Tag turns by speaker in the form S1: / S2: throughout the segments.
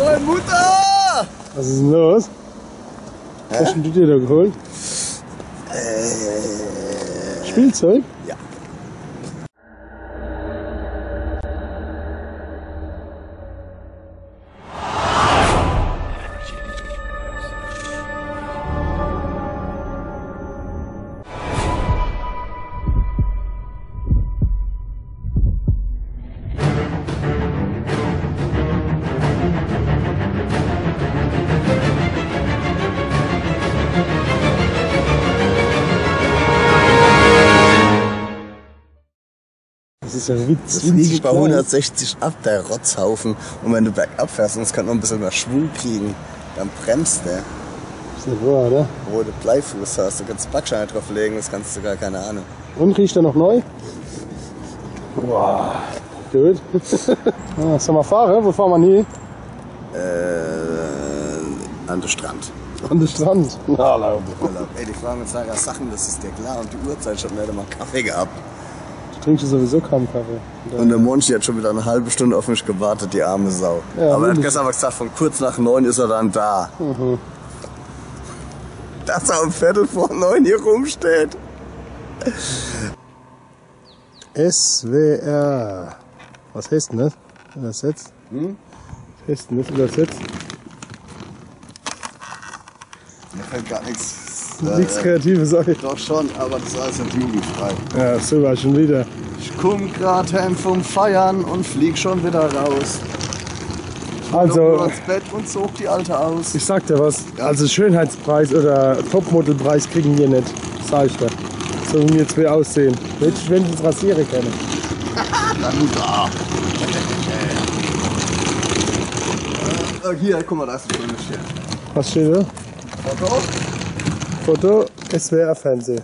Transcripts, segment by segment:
S1: Meine Mutter!
S2: Was ist denn los? Was hast du dir da geholt? Spielzeug?
S1: Ja.
S2: Das ist ja ein Witz.
S1: Das liegt bei 160 ab, der Rotzhaufen. Und wenn du bergab fährst und es kann noch ein bisschen mehr Schwung kriegen, dann bremst der.
S2: Das ist nicht wahr, oder?
S1: Wo du Bleifuß hast, du kannst Backsteine drauflegen, das kannst du gar keine Ahnung.
S2: Und riecht er noch neu? Wow. Gut. Sollen wir fahren? Wo fahren wir nie?
S1: An den Strand.
S2: An den Strand. Na, Laube.
S1: Ey, die fragen uns nachher Sachen, das ist dir klar. Und die Uhrzeit, ich hab mir mal Kaffee gehabt.
S2: Du trinkst sowieso keinen Kaffee.
S1: Und der Monchi hat schon wieder eine halbe Stunde auf mich gewartet, die arme Sau.
S2: Ja,
S1: aber er hat gestern aber gesagt, von kurz nach 9 ist er dann da.
S2: Mhm.
S1: Dass er um 8:45 hier rumsteht.
S2: SWR. Was heißt denn das? Übersetzt? Was heißt denn das übersetzt?
S1: Mir fällt gar nichts.
S2: Nichts Kreatives, sag ich.
S1: Doch schon, aber das war jetzt jugendfrei.
S2: Ja, so war schon wieder.
S1: Ich komm grad heim vom Feiern und flieg schon wieder raus.
S2: Also,
S1: ins Bett und zog die Alte aus.
S2: ich sag dir was.
S1: Ja.
S2: Also Schönheitspreis oder Topmodelpreis kriegen wir nicht. Sag ich dir. So wie wir zwei aussehen. Wenn ich das Rasiere kenne.
S1: Dann da. Hier, guck mal, da ist ein schönes Schild.
S2: Was steht da?
S1: Foto?
S2: Foto, SWR Fernsehen.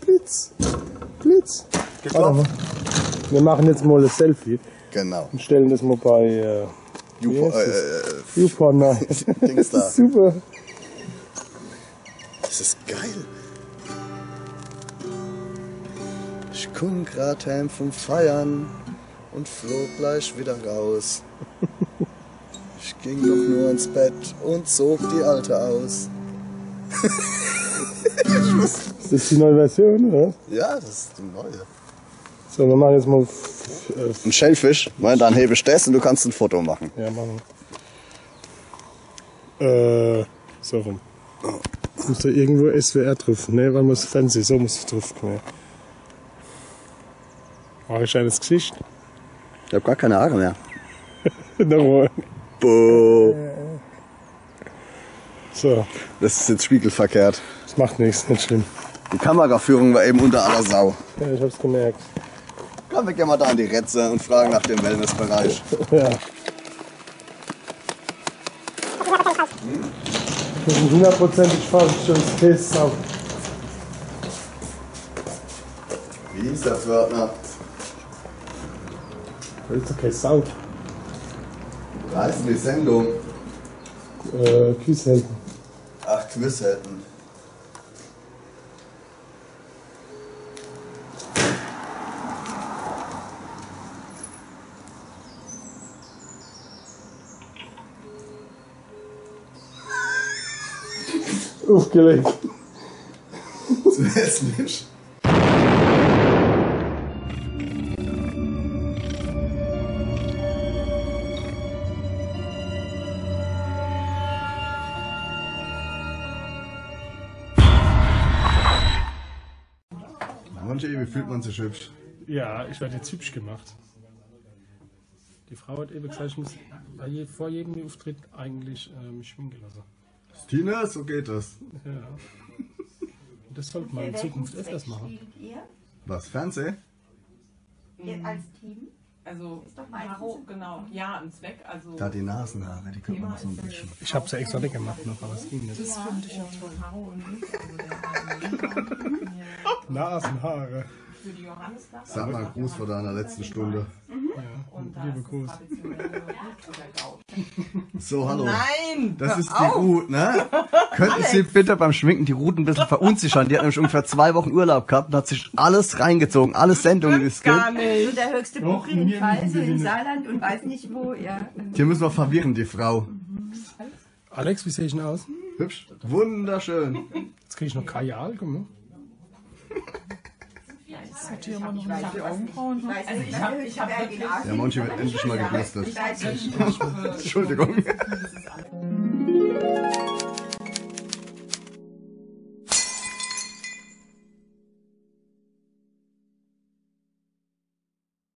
S2: Blitz. Blitz. Warte mal. Wir machen jetzt mal ein Selfie
S1: Genau.
S2: und stellen das mal bei YouPorn rein.
S1: Dings da.
S2: Das ist super.
S1: Das ist geil. Ich komm grad heim vom Feiern und flog gleich wieder raus. Ich ging doch nur ins Bett und zog die Alte aus.
S2: Ist das die neue Version, oder?
S1: Ja, das ist die neue.
S2: So, wir machen jetzt mal.
S1: Ein Schellfisch, dann hebe ich das und du kannst ein Foto machen.
S2: Ja, machen wir. So rum. Muss da irgendwo SWR drauf? Ne, weil muss Fernsehen, so muss es drauf kommen. Mach ich ein Gesicht?
S1: Ich hab gar keine Haare mehr.
S2: Nochmal.
S1: Boah.
S2: So,
S1: Das ist jetzt spiegelverkehrt.
S2: das macht nichts, nicht schlimm.
S1: Die Kameraführung war eben unter aller Sau.
S2: Ja, ich hab's gemerkt.
S1: Komm, wir gehen mal da an die Retze und fragen nach dem Wellnessbereich.
S2: Ja. Das ist ein 100%ig falsches Test auf.
S1: Wie hieß der Pförtner?
S2: Das ist doch kein Sau.
S1: Da heißt die Sendung.
S2: Küsselten.
S1: Ach, Quizhelden.
S2: Aufgelegt.
S1: Zu hässlich. Wie fühlt man sich hübsch?
S2: Ja, ich werde jetzt hübsch gemacht. Die Frau hat eben gesagt, ich muss vor jedem Auftritt eigentlich mich schminken lassen.
S1: Tina, so geht das.
S2: Ja. Und das sollte man in Zukunft öfters machen.
S1: Was, Fernsehen?
S3: Als Team?
S4: Also, Haro, genau, ja, ein Zweck, also...
S1: Da die Nasenhaare, die können wir noch so ein bisschen.
S2: Ich habe es ja extra nicht gemacht noch, aber es ging nicht.
S4: Das finde ich ja toll. Haro und mich, also der
S2: Nasenhaare.
S4: für die Johannesklasse.
S1: Sag mal einen Gruß vor deiner letzten Stunde.
S4: Und da
S2: liebe
S4: ist
S2: Gruß.
S4: das traditionelle Blutzuckergaut.
S1: So, hallo.
S4: Nein!
S1: Das
S4: hör
S1: ist die
S4: auf.
S1: Ruth, ne? Könnten Sie bitte beim Schminken die Ruth ein bisschen verunsichern? Die hat nämlich ungefähr 2 Wochen Urlaub gehabt und hat sich alles reingezogen, alles Sendungen
S4: Stimmt gar
S3: So
S4: nicht.
S3: der höchste
S2: Doch,
S3: Buckel in
S2: mir
S3: Pfalz und
S2: gewinne.
S3: in Saarland und weiß nicht wo. Ja.
S1: Hier müssen wir verwirren, die Frau.
S2: Alex, wie sehe ich denn aus?
S1: Hübsch. Wunderschön.
S2: Jetzt kriege ich noch Kajal gemacht.
S3: Ich weiß nicht,
S4: ich hab
S3: wer
S4: wirklich-
S3: den Arsch
S1: Der Monchi wird endlich mal gebürstet.
S3: Ich weiß nicht.
S1: Entschuldigung.